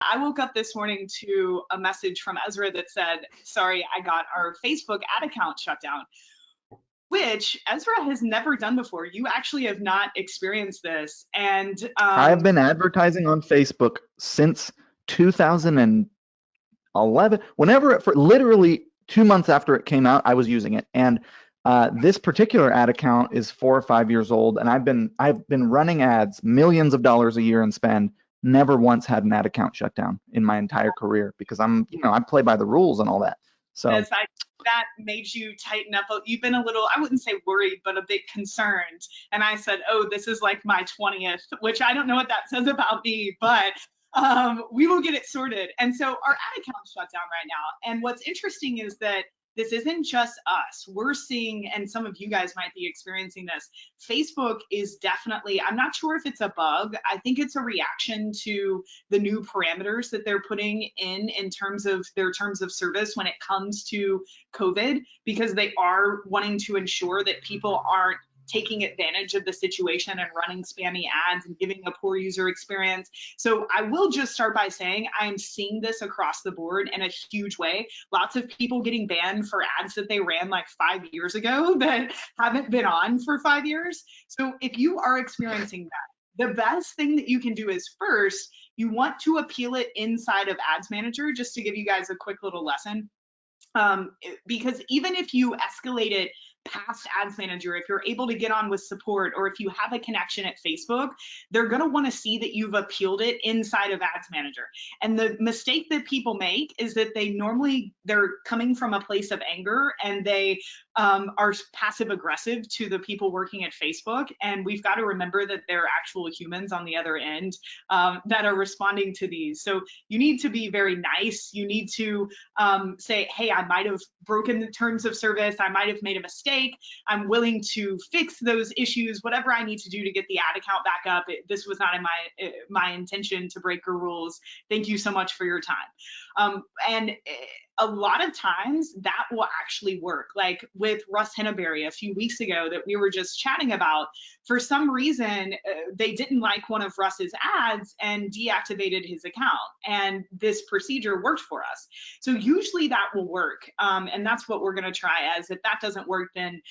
I woke up this morning to a message from Ezra that said, sorry, I got our Facebook ad account shut down, which Ezra has never done before. You actually have not experienced this. And I have been advertising on Facebook since 2011. Whenever for literally 2 months after it came out, I was using it. And this particular ad account is 4 or 5 years old, and I've been running ads, millions of dollars a year in spend. Never once had an ad account shut down in my entire career because I play by the rules and all that. So this, that made you tighten up. You've been a little, I wouldn't say worried, but a bit concerned. And I said, oh, this is like my 20th, which I don't know what that says about me, but we will get it sorted. And so our ad account's shut down right now. And what's interesting is that this isn't just us. We're seeing, and some of you guys might be experiencing this. Facebook is definitely, I'm not sure if it's a bug. I think it's a reaction to the new parameters that they're putting in terms of their terms of service when it comes to COVID, because they are wanting to ensure that people aren't taking advantage of the situation and running spammy ads and giving a poor user experience. So I will just start by saying I am seeing this across the board in a huge way. Lots of people getting banned for ads that they ran like 5 years ago that haven't been on for 5 years. So if you are experiencing that, the best thing that you can do is first, you want to appeal it inside of Ads Manager, just to give you guys a quick little lesson. Because even if you escalate it past Ads Manager, if you're able to get on with support, or if you have a connection at Facebook, they're going to want to see that you've appealed it inside of Ads Manager. And the mistake that people make is that they're coming from a place of anger, and they are passive aggressive to the people working at Facebook. And we've got to remember that there are actual humans on the other end that are responding to these. So you need to be very nice. You need to say, hey, I might have broken the terms of service. I might have made a mistake. I'm willing to fix those issues, whatever I need to do to get the ad account back up. This was not in my intention to break your rules. Thank you so much for your time. And a lot of times that will actually work. Like with Russ Henneberry a few weeks ago that we were just chatting about, for some reason, they didn't like one of Russ's ads and deactivated his account. And this procedure worked for us. So usually that will work. And that's what we're going to try. As if that doesn't work, then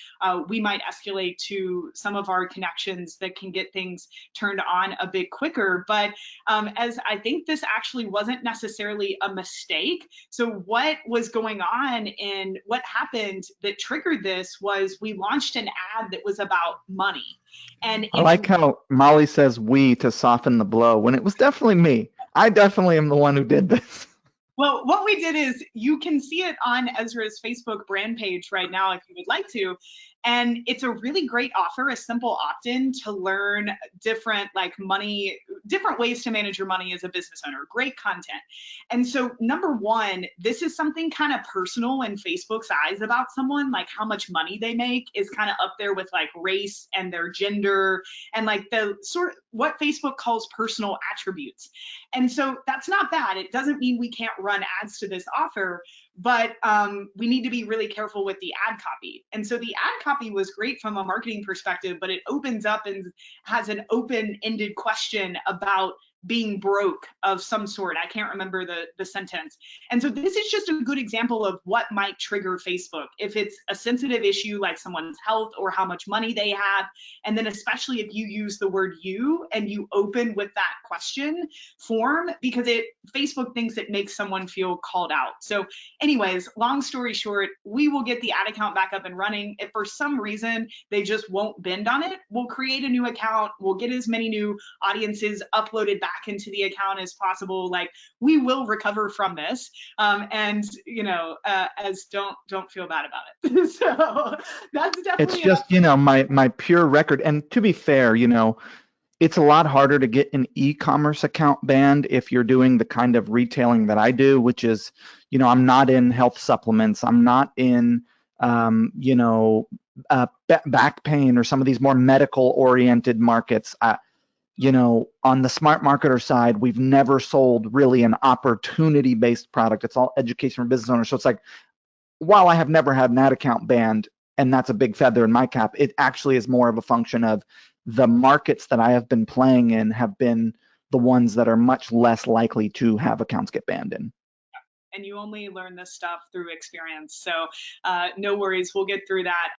we might escalate to some of our connections that can get things turned on a bit quicker. But as I think this actually wasn't necessarily a mistake. So what was going on and what happened that triggered this was we launched an ad that was about money. And I it's like how Molly says we to soften the blow when it was definitely me. I definitely am the one who did this. Well, what we did is you can see it on Ezra's Facebook brand page right now if you would like to. And it's a really great offer, a simple opt-in to learn different ways to manage your money as a business owner. Great content. And so number one, this is something kind of personal in Facebook's eyes about someone, like how much money they make is kind of up there with like race and their gender and like the sort of what Facebook calls personal attributes. And so that's not bad. It doesn't mean we can't run ads to this offer, but we need to be really careful with the ad copy. And so the ad copy was great from a marketing perspective, but it opens up and has an open-ended question about being broke of some sort. I can't remember the sentence. And so this is just a good example of what might trigger Facebook. If it's a sensitive issue like someone's health or how much money they have, and then especially if you use the word you and you open with that question form, because Facebook thinks it makes someone feel called out. So anyways, long story short, we will get the ad account back up and running. If for some reason they just won't bend on it, we'll create a new account. We'll get as many new audiences uploaded back into the account as possible. Like we will recover from this, and as don't feel bad about it. So that's It's definitely just, my pure record. And to be fair, it's a lot harder to get an e-commerce account banned if you're doing the kind of retailing that I do, which is, I'm not in health supplements. I'm not in, back pain or some of these more medical oriented markets. On the smart marketer side, we've never sold really an opportunity based product. It's all education for business owners. So it's like, while I have never had an ad account banned, and that's a big feather in my cap, it actually is more of a function of the markets that I have been playing in have been the ones that are much less likely to have accounts get banned in. And you only learn this stuff through experience. So no worries, we'll get through that.